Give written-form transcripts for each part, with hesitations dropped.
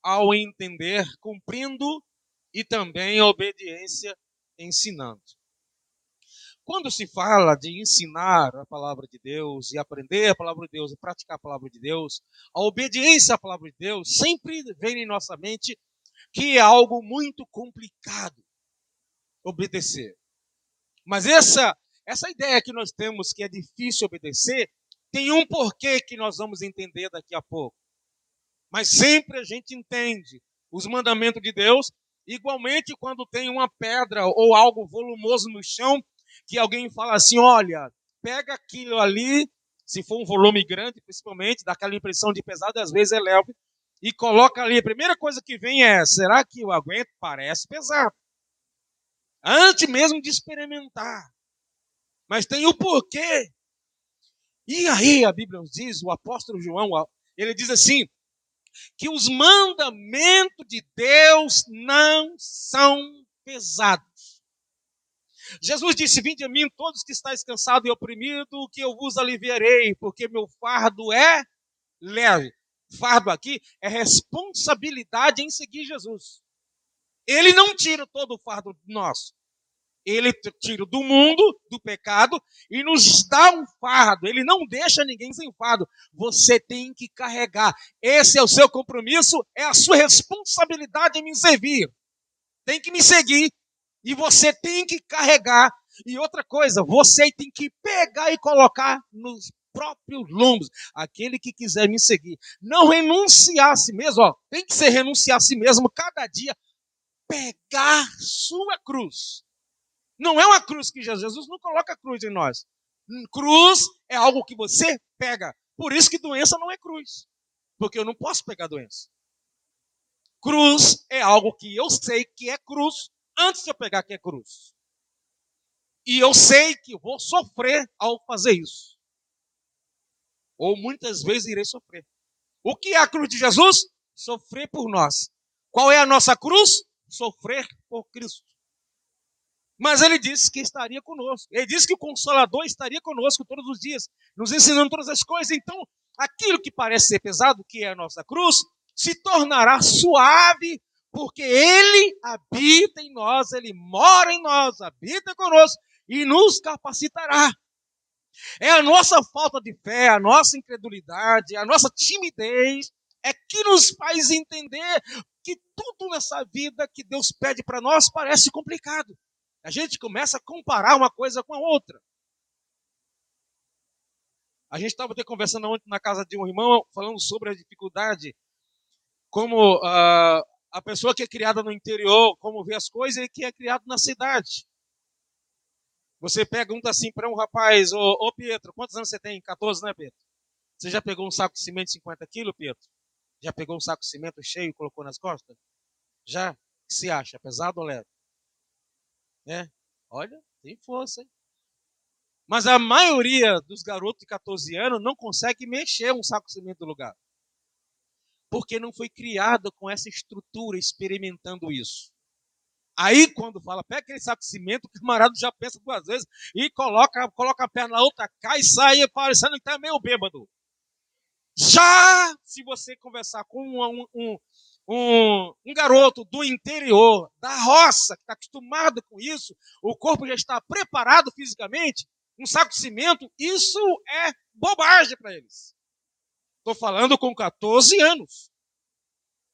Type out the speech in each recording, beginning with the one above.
ao entender, cumprindo, e também a obediência, ensinando. Quando se fala de ensinar a palavra de Deus e aprender a palavra de Deus e praticar a palavra de Deus, a obediência à palavra de Deus sempre vem em nossa mente que é algo muito complicado obedecer. Mas essa ideia que nós temos que é difícil obedecer, tem um porquê que nós vamos entender daqui a pouco. Mas sempre a gente entende os mandamentos de Deus, igualmente quando tem uma pedra ou algo volumoso no chão, que alguém fala assim, olha, pega aquilo ali, se for um volume grande, principalmente, dá aquela impressão de pesado, às vezes é leve, e coloca ali. A primeira coisa que vem é, será que eu aguento? Parece pesado. Antes mesmo de experimentar. Mas tem o porquê. E aí a Bíblia nos diz, o apóstolo João, ele diz assim, que os mandamentos de Deus não são pesados. Jesus disse, vinde a mim todos que estáis cansados e oprimidos, que eu vos aliviarei, porque meu fardo é leve. Fardo aqui é responsabilidade em seguir Jesus. Ele não tira todo o fardo nosso. Ele tira do mundo, do pecado, e nos dá um fardo. Ele não deixa ninguém sem fardo. Você tem que carregar. Esse é o seu compromisso, é a sua responsabilidade em me servir. Tem que me seguir. E você tem que carregar. E outra coisa, você tem que pegar e colocar nos próprios lombos. Aquele que quiser me seguir. Não renunciar a si mesmo. Tem que ser renunciar a si mesmo cada dia. Pegar sua cruz. Não é uma cruz que Jesus não coloca cruz em nós. Cruz é algo que você pega. Por isso que doença não é cruz. Porque eu não posso pegar doença. Cruz é algo que eu sei que é cruz antes de eu pegar que é cruz. E eu sei que vou sofrer ao fazer isso. Ou muitas vezes irei sofrer. O que é a cruz de Jesus? Sofrer por nós. Qual é a nossa cruz? Sofrer por Cristo. Mas ele disse que estaria conosco. Ele disse que o Consolador estaria conosco todos os dias, nos ensinando todas as coisas. Então, aquilo que parece ser pesado, que é a nossa cruz, se tornará suave, porque ele habita em nós, ele mora em nós, habita conosco e nos capacitará. É a nossa falta de fé, a nossa incredulidade, a nossa timidez, é que nos faz entender que tudo nessa vida que Deus pede para nós parece complicado. A gente começa a comparar uma coisa com a outra. A gente estava até conversando ontem na casa de um irmão, falando sobre a dificuldade, como a pessoa que é criada no interior, como vê as coisas, e que é criado na cidade. Você pergunta assim para um rapaz, ô Pietro, quantos anos você tem? 14, né, Pietro? Você já pegou um saco de cimento de 50 quilos, Pietro? Já pegou um saco de cimento cheio e colocou nas costas? Já? O que você acha? Pesado ou leve? Olha, tem força, hein? Mas a maioria dos garotos de 14 anos não consegue mexer um saco de cimento do lugar. Porque não foi criado com essa estrutura, experimentando isso. Aí, quando fala, pega aquele saco de cimento, o camarada já pensa duas vezes e coloca a perna na outra, cai e sai, parecendo que está meio bêbado. Já se você conversar com um garoto do interior, da roça, que está acostumado com isso, o corpo já está preparado fisicamente, um saco de cimento, isso é bobagem para eles. Estou falando com 14 anos.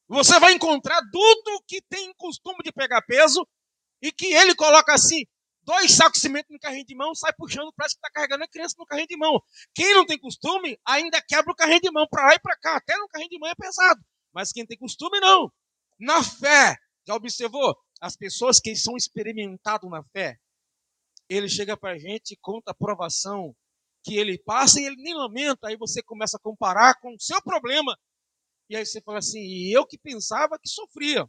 Você vai encontrar adulto que tem costume de pegar peso e que ele coloca assim, 2 sacos de cimento no carrinho de mão, sai puxando, parece que está carregando a criança no carrinho de mão. Quem não tem costume, ainda quebra o carrinho de mão para lá e para cá. Até no carrinho de mão é pesado. Mas quem tem costume, não. Na fé, já observou? As pessoas que são experimentadas na fé, ele chega para a gente e conta a provação que ele passa e ele nem lamenta. Aí você começa a comparar com o seu problema. E aí você fala assim, e eu que pensava que sofria.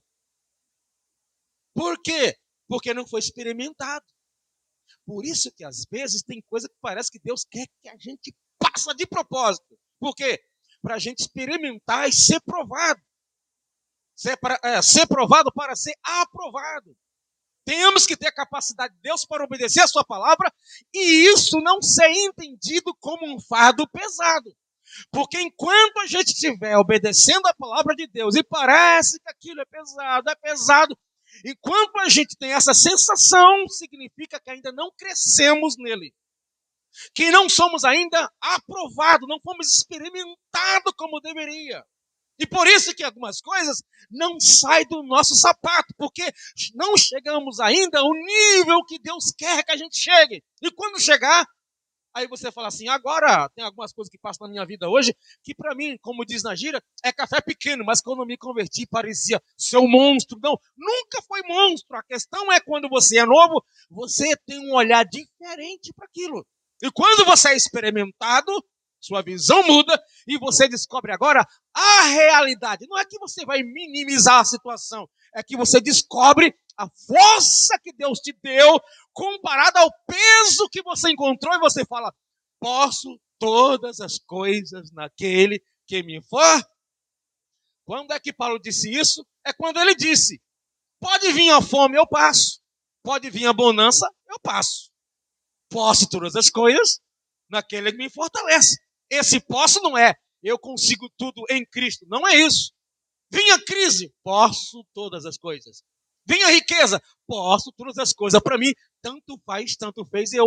Por quê? Porque não foi experimentado. Por isso que às vezes tem coisa que parece que Deus quer que a gente passe de propósito. Por quê? Para a gente experimentar e ser provado. Ser provado para ser aprovado. Temos que ter a capacidade de Deus para obedecer a sua palavra e isso não ser entendido como um fardo pesado. Porque enquanto a gente estiver obedecendo a palavra de Deus e parece que aquilo é pesado, enquanto a gente tem essa sensação, significa que ainda não crescemos nele. Que não somos ainda aprovados, não fomos experimentados como deveria. E por isso que algumas coisas não saem do nosso sapato, porque não chegamos ainda ao nível que Deus quer que a gente chegue. E quando chegar, aí você fala assim, agora tem algumas coisas que passam na minha vida hoje, que para mim, como diz na gíria, é café pequeno, mas quando eu me converti parecia ser um monstro. Não, nunca foi monstro. A questão é quando você é novo, você tem um olhar diferente para aquilo. E quando você é experimentado, sua visão muda e você descobre agora a realidade. Não é que você vai minimizar a situação, é que você descobre a força que Deus te deu comparada ao peso que você encontrou e você fala, posso todas as coisas naquele que me fortalece. Quando é que Paulo disse isso? É quando ele disse, pode vir a fome, eu passo. Pode vir a bonança, eu passo. Posso todas as coisas naquele que me fortalece. Esse posso não é, eu consigo tudo em Cristo. Não é isso. Vinha crise, posso todas as coisas. Vinha riqueza, posso todas as coisas. Para mim, tanto faz, tanto fez. Eu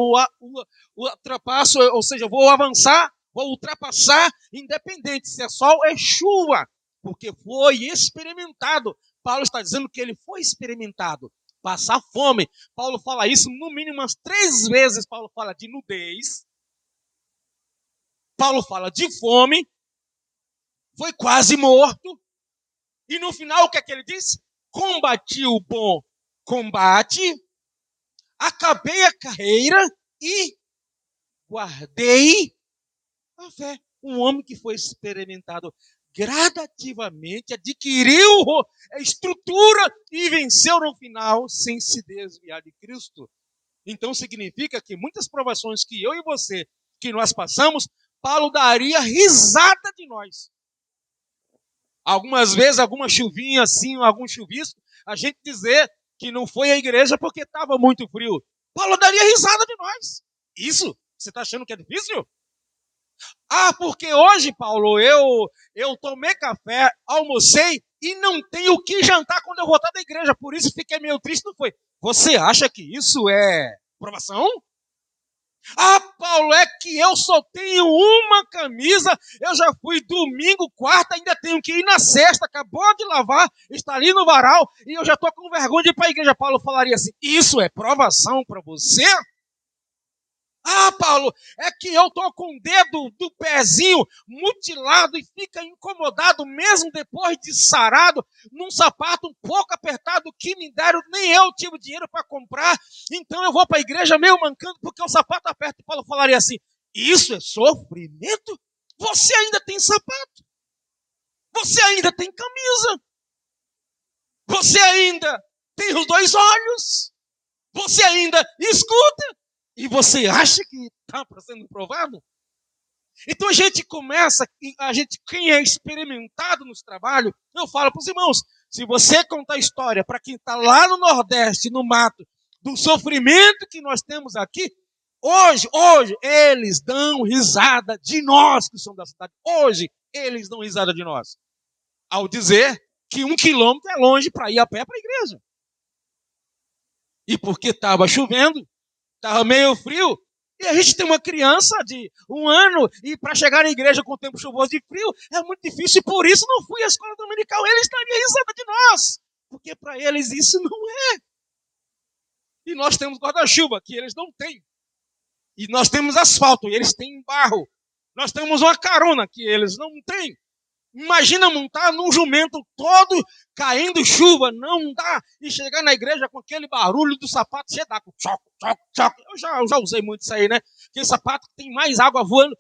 ultrapasso, ou seja, vou avançar, vou ultrapassar, independente se é sol ou é chuva, porque foi experimentado. Paulo está dizendo que ele foi experimentado. Passar fome. Paulo fala isso no mínimo umas 3 vezes. Paulo fala de nudez. Paulo fala de fome. Foi quase morto. E no final, o que é que ele diz? Combati o bom combate, acabei a carreira e guardei a fé. Um homem que foi experimentado gradativamente, adquiriu a estrutura e venceu no final sem se desviar de Cristo. Então significa que muitas provações que eu e você, que nós passamos, Paulo daria risada de nós. Algumas vezes, alguma chuvinha assim, algum chuvisco, a gente dizer que não foi à igreja porque estava muito frio. Paulo daria risada de nós. Isso? Você está achando que é difícil? Ah, porque hoje, Paulo, eu tomei café, almocei e não tenho o que jantar quando eu voltar da igreja. Por isso fiquei meio triste, não foi? Você acha que isso é provação? Ah, Paulo, é que eu só tenho uma camisa, eu já fui domingo, quarta, ainda tenho que ir na sexta, acabou de lavar, está ali no varal, e eu já estou com vergonha de ir para a igreja. Paulo falaria assim, isso é provação para você? Ah, Paulo, é que eu estou com o dedo do pezinho mutilado e fica incomodado mesmo depois de sarado, num sapato um pouco apertado que me deram, nem eu tive dinheiro para comprar, então eu vou para a igreja meio mancando porque o sapato aperta. E Paulo falaria assim, isso é sofrimento? Você ainda tem sapato, você ainda tem camisa, você ainda tem os 2 olhos, você ainda escuta, e você acha que está sendo provado? Então a gente começa, quem é experimentado nos trabalhos, eu falo para os irmãos, se você contar a história para quem está lá no Nordeste, no mato, do sofrimento que nós temos aqui, hoje, eles dão risada de nós que somos da cidade. Hoje, eles dão risada de nós. Ao dizer que 1 quilômetro é longe para ir a pé para a igreja. E porque estava chovendo, estava meio frio, e a gente tem uma criança de 1 ano, e para chegar na igreja com o tempo chuvoso e frio, é muito difícil, e por isso não fui à escola dominical. Eles dariam risada de nós, porque para eles isso não é. E nós temos guarda-chuva, que eles não têm. E nós temos asfalto, e eles têm barro. Nós temos uma carona, que eles não têm. Imagina montar num jumento todo caindo chuva, não dá. E chegar na igreja com aquele barulho do sapato, você dá com choque, choque, choque. Eu já usei muito isso aí, né? Aquele sapato que tem mais água voando.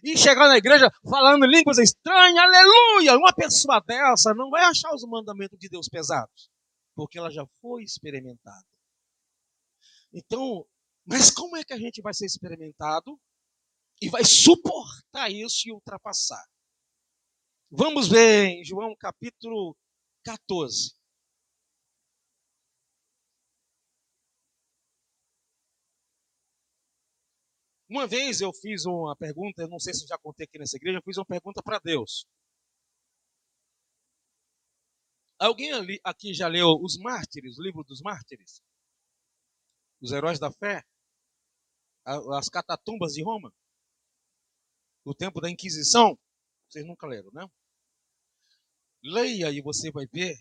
E chegar na igreja falando línguas estranhas, aleluia. Uma pessoa dessa não vai achar os mandamentos de Deus pesados, porque ela já foi experimentada. Então, mas como é que a gente vai ser experimentado e vai suportar isso e ultrapassar? Vamos ver em João capítulo 14. Uma vez eu fiz uma pergunta, eu não sei se eu já contei aqui nessa igreja, eu fiz uma pergunta para Deus. Alguém ali, aqui já leu Os Mártires, o livro dos Mártires? Os Heróis da Fé? As Catatumbas de Roma? O tempo da Inquisição? Vocês nunca leram, né? Leia e você vai ver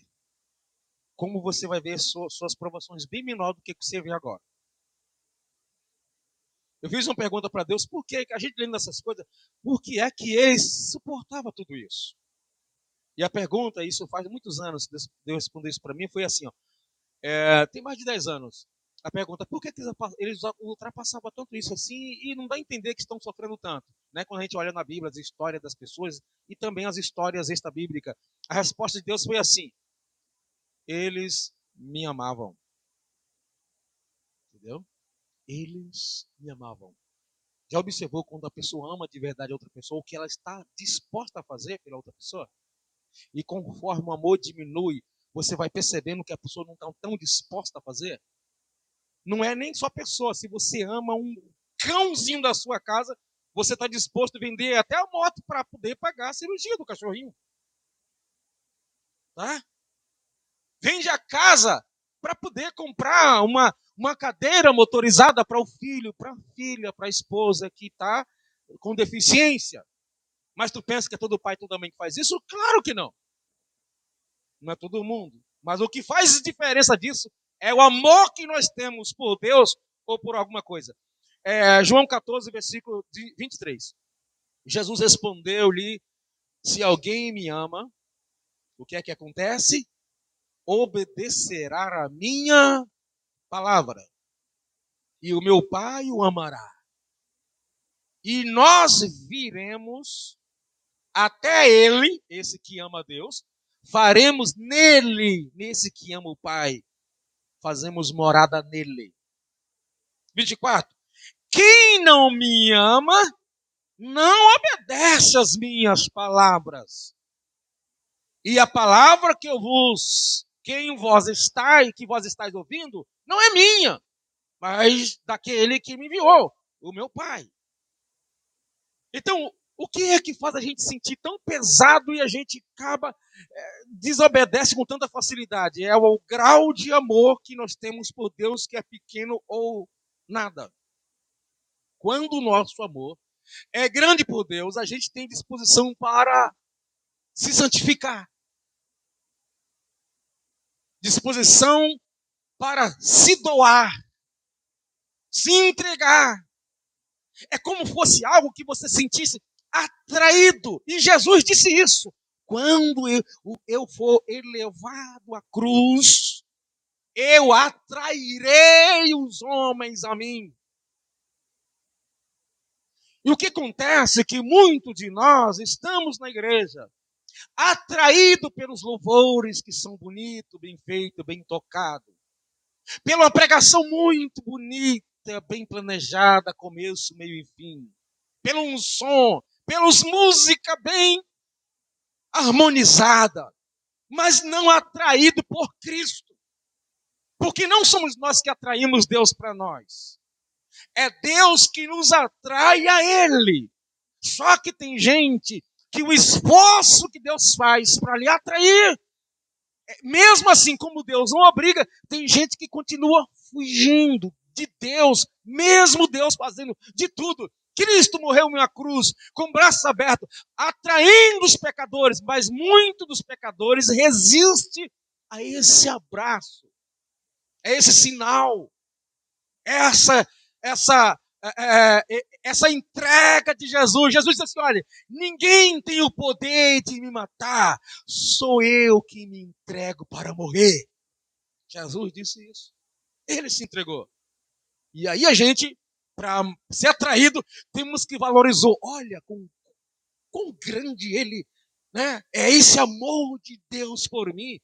como você vai ver suas provações bem menor do que você vê agora. Eu fiz uma pergunta para Deus, por que a gente lendo essas coisas, por que é que ele suportava tudo isso? E a pergunta, isso faz muitos anos, Deus respondeu isso para mim, foi assim, ó, tem mais de 10 anos. A pergunta, por que eles ultrapassavam tanto isso assim e não dá a entender que estão sofrendo tanto? Né? Quando a gente olha na Bíblia as histórias das pessoas e também as histórias extra-bíblicas, a resposta de Deus foi assim, eles me amavam. Entendeu? Eles me amavam. Já observou quando a pessoa ama de verdade a outra pessoa, o que ela está disposta a fazer pela outra pessoa? E conforme o amor diminui, você vai percebendo que a pessoa não está tão disposta a fazer? Não é nem só a pessoa. Se você ama um cãozinho da sua casa, você está disposto a vender até a moto para poder pagar a cirurgia do cachorrinho. Tá? Vende a casa para poder comprar uma cadeira motorizada para o filho, para a filha, para a esposa que está com deficiência. Mas tu pensa que é todo pai e toda mãe que faz isso? Claro que não. Não é todo mundo. Mas o que faz diferença disso é o amor que nós temos por Deus ou por alguma coisa. João 14, versículo 23. Jesus respondeu-lhe, se alguém me ama, o que é que acontece? Obedecerá a minha palavra. E o meu Pai o amará. E nós viremos até ele, esse que ama a Deus, faremos nele, nesse que ama o Pai, fazemos morada nele. 24. Quem não me ama, não obedece às minhas palavras. E a palavra que em vós está e que vós estáis ouvindo, não é minha, mas daquele que me enviou, o meu Pai. Então, o que é que faz a gente sentir tão pesado e a gente acaba, desobedece com tanta facilidade? É o grau de amor que nós temos por Deus, que é pequeno ou nada. Quando o nosso amor é grande por Deus, a gente tem disposição para se santificar. Disposição para se doar, se entregar. É como fosse algo que você sentisse atraído. E Jesus disse isso. Quando eu for elevado à cruz, eu atrairei os homens a mim. E o que acontece é que muitos de nós estamos na igreja, atraído pelos louvores que são bonitos, bem feitos, bem tocados, pela pregação muito bonita, bem planejada, começo, meio e fim, pelo um som, pelos música bem harmonizada, mas não atraído por Cristo. Porque não somos nós que atraímos Deus para nós. É Deus que nos atrai a Ele. Só que tem gente que o esforço que Deus faz para lhe atrair, mesmo assim como Deus não obriga, tem gente que continua fugindo de Deus, mesmo Deus fazendo de tudo. Cristo morreu em uma cruz, com o braço aberto, atraindo os pecadores, mas muitos dos pecadores resistem a esse abraço, a esse sinal, essa entrega de Jesus. Jesus disse assim, olha, ninguém tem o poder de me matar, sou eu que me entrego para morrer. Jesus disse isso. Ele se entregou. E aí a gente, para ser atraído, temos que valorizar. Olha, quão grande ele, né? É esse amor de Deus por mim.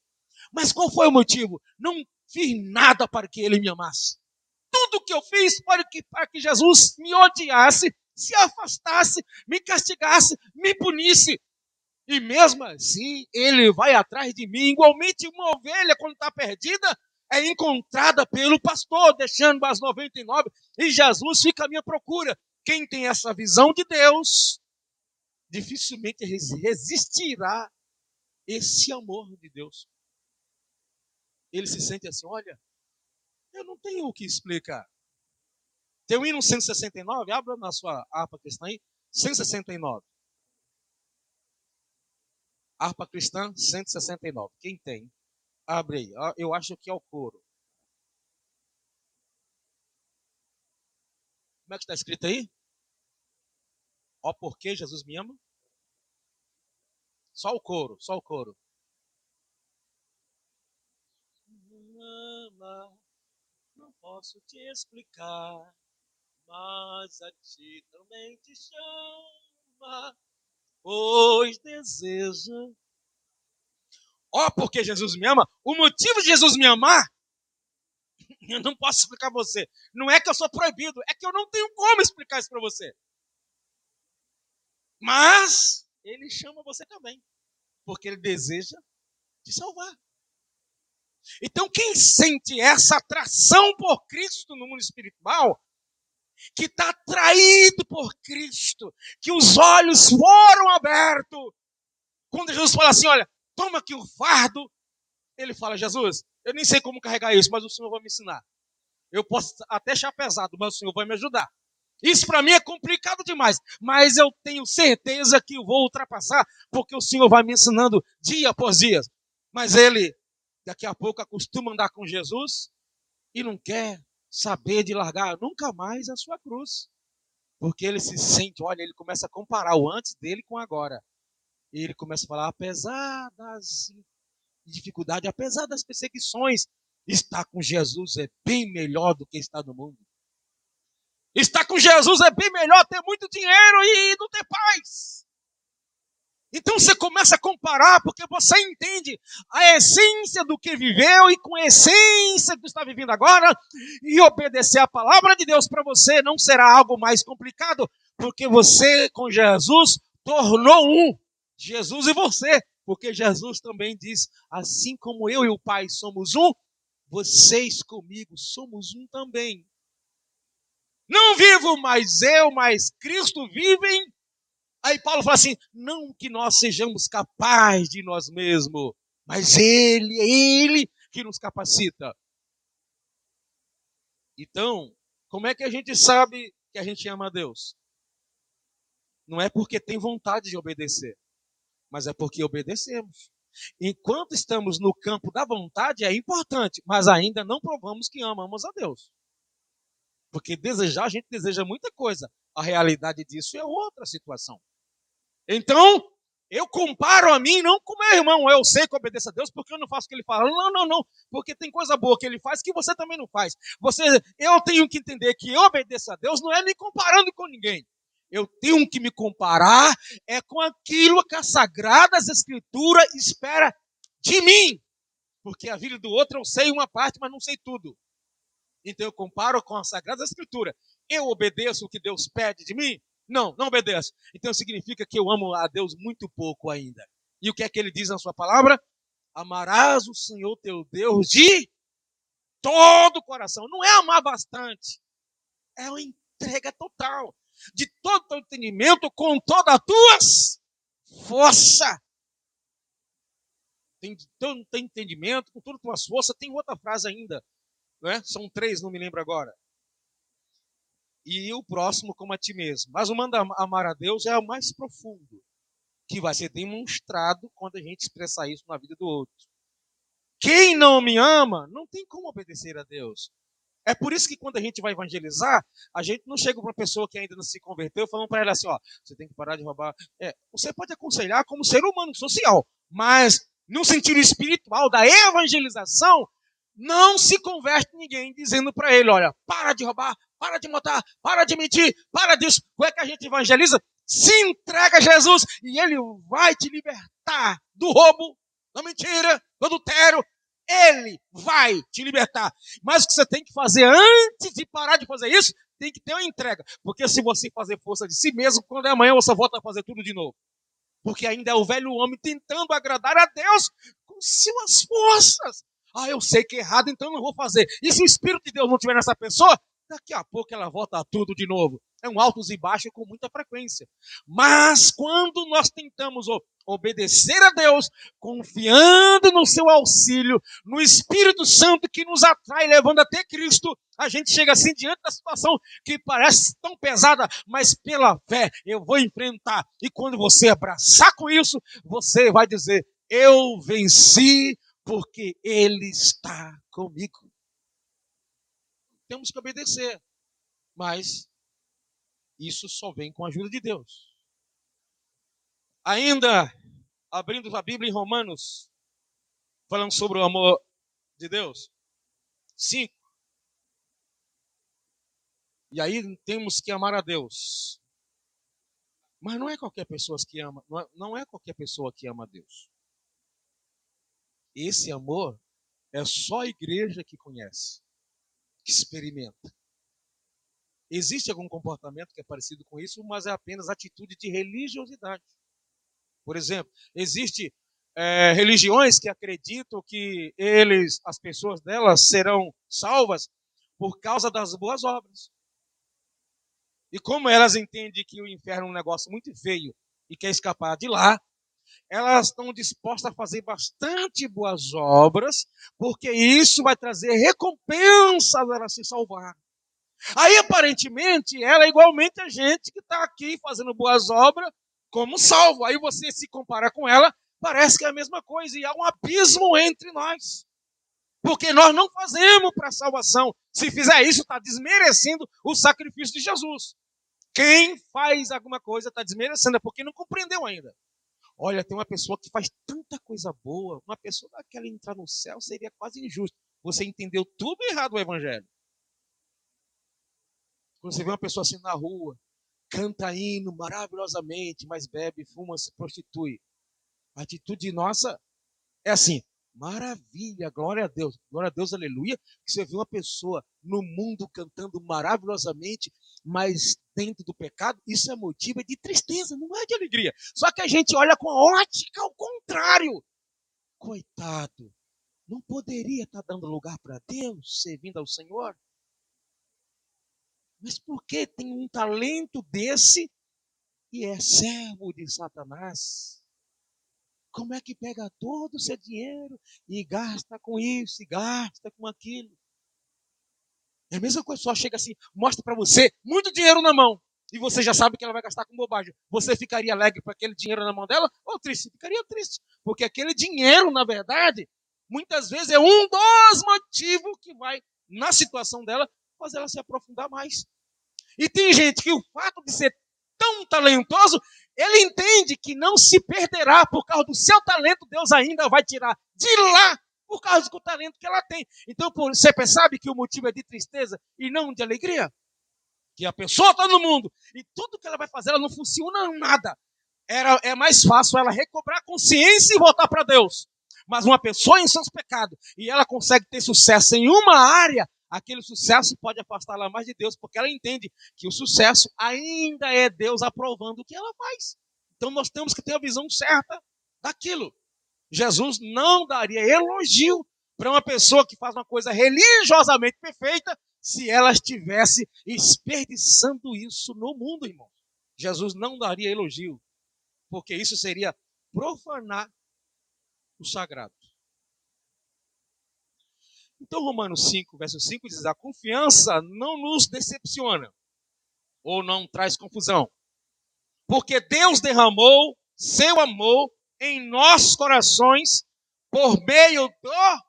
Mas qual foi o motivo? Não fiz nada para que ele me amasse. Tudo que eu fiz para que Jesus me odiasse, se afastasse, me castigasse, me punisse. E mesmo assim, ele vai atrás de mim. Igualmente, uma ovelha, quando está perdida, é encontrada pelo pastor, deixando as 99, e Jesus fica à minha procura. Quem tem essa visão de Deus, dificilmente resistirá esse amor de Deus. Ele se sente assim, olha, eu não tenho o que explicar. Tem o hino 169, abra na sua harpa cristã aí, 169. Harpa cristã 169. Quem tem? Abre aí. Eu acho que é o coro. Como é que está escrito aí? Ó, porque Jesus me ama? Só o coro, só o coro. Ama, não posso te explicar, mas a ti também te chama, pois deseja. Ó, porque Jesus me ama. O motivo de Jesus me amar, eu não posso explicar a você. Não é que eu sou proibido, é que eu não tenho como explicar isso para você. Mas ele chama você também, porque ele deseja te salvar. Então, quem sente essa atração por Cristo no mundo espiritual, que está atraído por Cristo, que os olhos foram abertos, quando Jesus fala assim, olha, toma aqui o fardo, ele fala, Jesus, eu nem sei como carregar isso, mas o Senhor vai me ensinar. Eu posso até achar pesado, mas o Senhor vai me ajudar. Isso para mim é complicado demais, mas eu tenho certeza que eu vou ultrapassar, porque o Senhor vai me ensinando dia após dia. Mas ele, daqui a pouco, acostuma a andar com Jesus e não quer saber de largar nunca mais a sua cruz. Porque ele se sente, olha, ele começa a comparar o antes dele com o agora. E ele começa a falar, apesar das dificuldades, apesar das perseguições, estar com Jesus é bem melhor do que estar no mundo. Estar com Jesus é bem melhor ter muito dinheiro e não ter paz. Então você começa a comparar, porque você entende a essência do que viveu e com a essência do que está vivendo agora, e obedecer a palavra de Deus para você não será algo mais complicado, porque você com Jesus tornou um, Jesus e você, porque Jesus também diz, assim como eu e o Pai somos um, vocês comigo somos um também. Não vivo mais eu, mas Cristo vive em. Aí Paulo fala assim, não que nós sejamos capazes de nós mesmos, mas Ele que nos capacita. Então, como é que a gente sabe que a gente ama a Deus? Não é porque tem vontade de obedecer, mas é porque obedecemos. Enquanto estamos no campo da vontade é importante, mas ainda não provamos que amamos a Deus. Porque desejar, a gente deseja muita coisa. A realidade disso é outra situação. Então, eu comparo a mim não com meu irmão. Eu sei que obedeço a Deus porque eu não faço o que ele fala. Não, não, não. Porque tem coisa boa que ele faz que você também não faz. Eu tenho que entender que eu obedeço a Deus não é me comparando com ninguém. Eu tenho que me comparar é com aquilo que as Sagradas Escrituras espera de mim. Porque a vida do outro eu sei uma parte, mas não sei tudo. Então eu comparo com as Sagradas Escrituras. Eu obedeço o que Deus pede de mim? Não, não obedeço. Então significa que eu amo a Deus muito pouco ainda. E o que é que ele diz na sua palavra? Amarás o Senhor teu Deus de todo o coração. Não é amar bastante. É uma entrega total. De todo o teu entendimento, com toda a tua força. Tem todo o teu entendimento, com toda a tua força. Tem outra frase ainda. Não é? São 3, não me lembro agora. E o próximo como a ti mesmo. Mas o mandar amar a Deus é o mais profundo, que vai ser demonstrado quando a gente expressar isso na vida do outro. Quem não me ama, não tem como obedecer a Deus. É por isso que quando a gente vai evangelizar, a gente não chega para uma pessoa que ainda não se converteu falando para ela assim, ó, você tem que parar de roubar. Você pode aconselhar como ser humano social, mas no sentido espiritual da evangelização, não se converte ninguém dizendo para ele, olha, para de roubar, para de matar, para de mentir, para disso. Como é que a gente evangeliza? Se entrega a Jesus e ele vai te libertar do roubo, da mentira, do adultério. Ele vai te libertar. Mas o que você tem que fazer antes de parar de fazer isso, tem que ter uma entrega. Porque se você fazer força de si mesmo, quando é amanhã você volta a fazer tudo de novo. Porque ainda é o velho homem tentando agradar a Deus com suas forças. Eu sei que é errado, então eu não vou fazer. E se o Espírito de Deus não estiver nessa pessoa, daqui a pouco ela volta a tudo de novo. É um altos e baixos com muita frequência. Mas quando nós tentamos obedecer a Deus, confiando no seu auxílio, no Espírito Santo que nos atrai, levando até Cristo, a gente chega assim diante da situação que parece tão pesada, mas pela fé eu vou enfrentar. E quando você abraçar com isso, você vai dizer: eu venci porque Ele está comigo. Temos que obedecer, mas isso só vem com a ajuda de Deus. Ainda, abrindo a Bíblia em Romanos, falando sobre o amor de Deus. 5. E aí temos que amar a Deus. Mas não é qualquer pessoa que ama, não é qualquer pessoa que ama a Deus. Esse amor é só a igreja que conhece, que experimenta. Existe algum comportamento que é parecido com isso, mas é apenas atitude de religiosidade. Por exemplo, existe religiões que acreditam que as pessoas delas serão salvas por causa das boas obras. E como elas entendem que o inferno é um negócio muito feio e quer escapar de lá, elas estão dispostas a fazer bastante boas obras, porque isso vai trazer recompensa para elas se salvar. Aí, aparentemente, ela é igualmente a gente que está aqui fazendo boas obras como salvo. Aí você se compara com ela, parece que é a mesma coisa. E há um abismo entre nós. Porque nós não fazemos para a salvação. Se fizer isso, está desmerecendo o sacrifício de Jesus. Quem faz alguma coisa está desmerecendo, é porque não compreendeu ainda. Olha, tem uma pessoa que faz tanta coisa boa, uma pessoa daquela entrar no céu seria quase injusto. Você entendeu tudo errado o evangelho. Quando você vê uma pessoa assim na rua, canta hino maravilhosamente, mas bebe, fuma, se prostitui. A atitude nossa é assim: maravilha, glória a Deus, aleluia. Que você vê uma pessoa no mundo cantando maravilhosamente, mas dentro do pecado, isso é motivo de tristeza, não é de alegria. Só que a gente olha com a ótica ao contrário. Coitado, não poderia estar dando lugar para Deus, servindo ao Senhor? Mas por que tem um talento desse e é servo de Satanás? Como é que pega todo o seu dinheiro e gasta com isso, e gasta com aquilo? É a mesma coisa, só chega assim, mostra para você muito dinheiro na mão, e você já sabe que ela vai gastar com bobagem. Você ficaria alegre com aquele dinheiro na mão dela ou triste? Ficaria triste, porque aquele dinheiro, na verdade, muitas vezes é um dos motivos que vai, na situação dela, fazer ela se aprofundar mais. E tem gente que o fato de ser tão talentoso, ele entende que não se perderá por causa do seu talento, Deus ainda vai tirar de lá por causa do talento que ela tem. Então você percebe que o motivo é de tristeza e não de alegria? Que a pessoa está no mundo e tudo que ela vai fazer, ela não funciona nada. É mais fácil ela recobrar a consciência e voltar para Deus. Mas uma pessoa em seus pecados e ela consegue ter sucesso em uma área, aquele sucesso pode afastá-la mais de Deus, porque ela entende que o sucesso ainda é Deus aprovando o que ela faz. Então nós temos que ter a visão certa daquilo. Jesus não daria elogio para uma pessoa que faz uma coisa religiosamente perfeita se ela estivesse desperdiçando isso no mundo, irmão. Jesus não daria elogio, porque isso seria profanar o sagrado. Então, Romanos 5, verso 5 diz: a confiança não nos decepciona ou não traz confusão, porque Deus derramou seu amor em nossos corações por meio do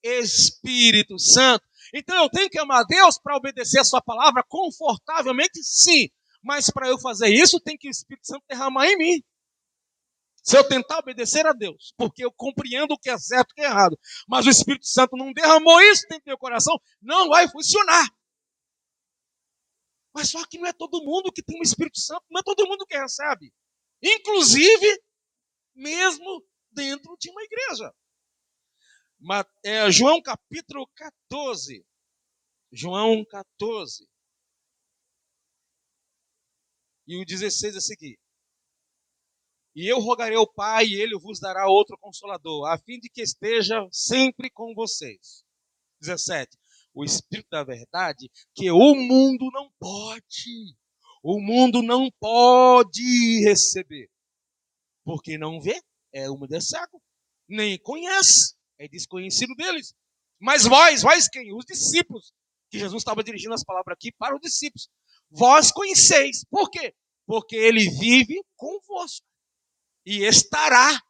Espírito Santo. Então eu tenho que amar Deus para obedecer a sua palavra confortavelmente? Sim. Mas para eu fazer isso, tem que o Espírito Santo derramar em mim. Se eu tentar obedecer a Deus, porque eu compreendo o que é certo e o que é errado, mas o Espírito Santo não derramou isso dentro do meu coração, não vai funcionar. Mas só que não é todo mundo que tem o Espírito Santo, não é todo mundo que recebe. Inclusive, mesmo dentro de uma igreja. João capítulo 14. João 14. E o 16 a seguir. E eu rogarei ao Pai, e Ele vos dará outro Consolador, a fim de que esteja sempre com vocês. 17. O Espírito da verdade, que o mundo não pode o mundo não pode receber, porque não vê, é mudo é cego, nem conhece, é desconhecido deles. Mas vós quem? Os discípulos, que Jesus estava dirigindo as palavras aqui para os discípulos. Vós conheceis. Por quê? Porque ele vive convosco e estará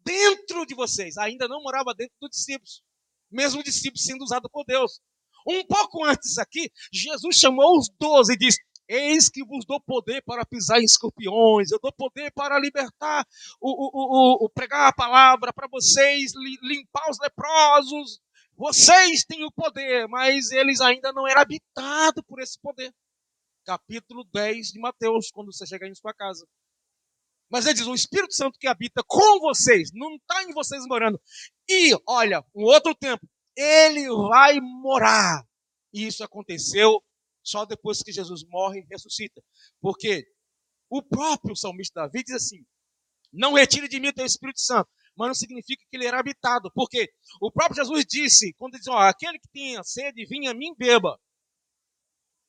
dentro de vocês. Ainda não morava dentro dos discípulos, mesmo o discípulo sendo usado por Deus. Um pouco antes aqui, Jesus chamou os 12 e disse: eis que vos dou poder para pisar em escorpiões, eu dou poder para libertar, pregar a palavra para vocês, limpar os leprosos. Vocês têm o poder, mas eles ainda não eram habitados por esse poder. Capítulo 10 de Mateus, quando você chegar em sua casa. Mas ele diz, o Espírito Santo que habita com vocês, não está em vocês morando. E, olha, um outro tempo, ele vai morar. E isso aconteceu só depois que Jesus morre e ressuscita. Porque o próprio salmista Davi diz assim, não retire de mim o teu Espírito Santo. Mas não significa que ele era habitado. Porque o próprio Jesus disse, quando ele diz, ó, aquele que tenha sede, vinha a mim beba.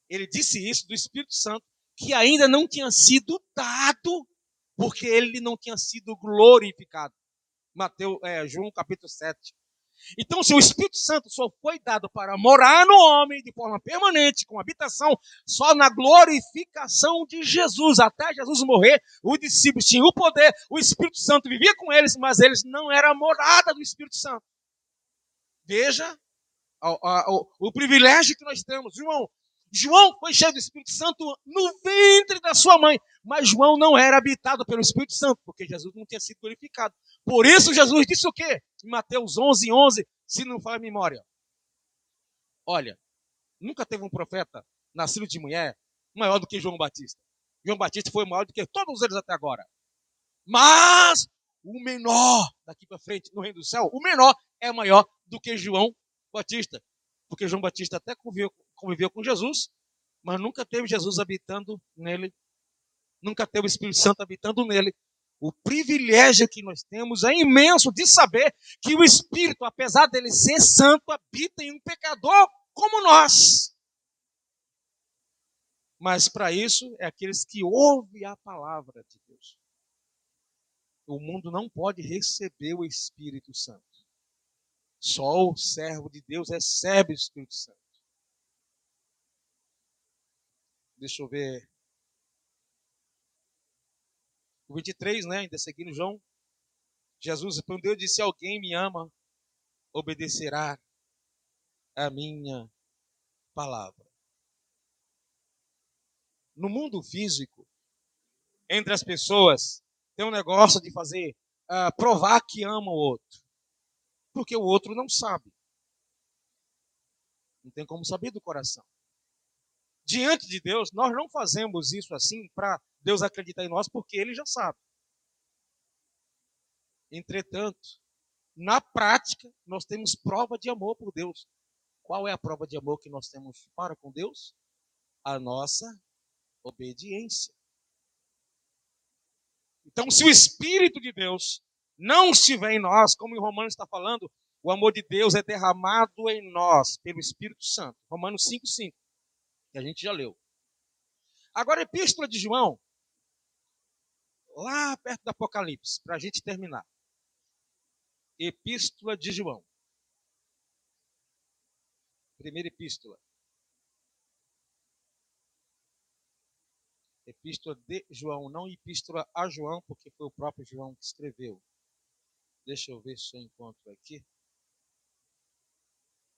Ele disse isso do Espírito Santo, que ainda não tinha sido dado, porque ele não tinha sido glorificado. João capítulo 7. Então, se o Espírito Santo só foi dado para morar no homem de forma permanente, com habitação, só na glorificação de Jesus, até Jesus morrer, os discípulos tinham o poder, o Espírito Santo vivia com eles, mas eles não eram a morada do Espírito Santo. Veja o privilégio que nós temos, irmão. João foi cheio do Espírito Santo no ventre da sua mãe, mas João não era habitado pelo Espírito Santo, porque Jesus não tinha sido glorificado. Por isso Jesus disse o quê? Em Mateus 11:11, se não falha a memória. Olha, nunca teve um profeta nascido de mulher maior do que João Batista. João Batista foi maior do que todos eles até agora. Mas o menor, daqui para frente, no reino do céu, o menor é maior do que João Batista. Porque João Batista até conviveu com Jesus, mas nunca teve Jesus habitando nele, nunca teve o Espírito Santo habitando nele. O privilégio que nós temos é imenso de saber que o Espírito, apesar dele ser santo, habita em um pecador como nós. Mas para isso é aqueles que ouvem a palavra de Deus. O mundo não pode receber o Espírito Santo. Só o servo de Deus recebe o Espírito Santo. Deixa eu ver. O 23, né? Ainda seguindo João. Jesus respondeu e disse: alguém me ama, obedecerá a minha palavra. No mundo físico, entre as pessoas, tem um negócio de fazer, provar que ama o outro. Porque o outro não sabe. Não tem como saber do coração. Diante de Deus, nós não fazemos isso assim para Deus acreditar em nós, porque Ele já sabe. Entretanto, na prática, nós temos prova de amor por Deus. Qual é a prova de amor que nós temos para com Deus? A nossa obediência. Então, se o Espírito de Deus não estiver em nós, como em Romanos está falando, o amor de Deus é derramado em nós pelo Espírito Santo. Romanos 5:5, que a gente já leu. Agora, a Epístola de João, lá perto do Apocalipse, para a gente terminar. Epístola de João. Primeira epístola. Epístola de João, não epístola a João, porque foi o próprio João que escreveu. Deixa eu ver se eu encontro aqui.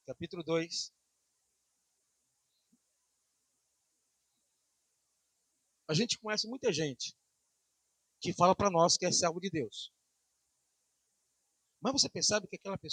Capítulo 2. A gente conhece muita gente que fala para nós que é servo de Deus. Mas você percebe que aquela pessoa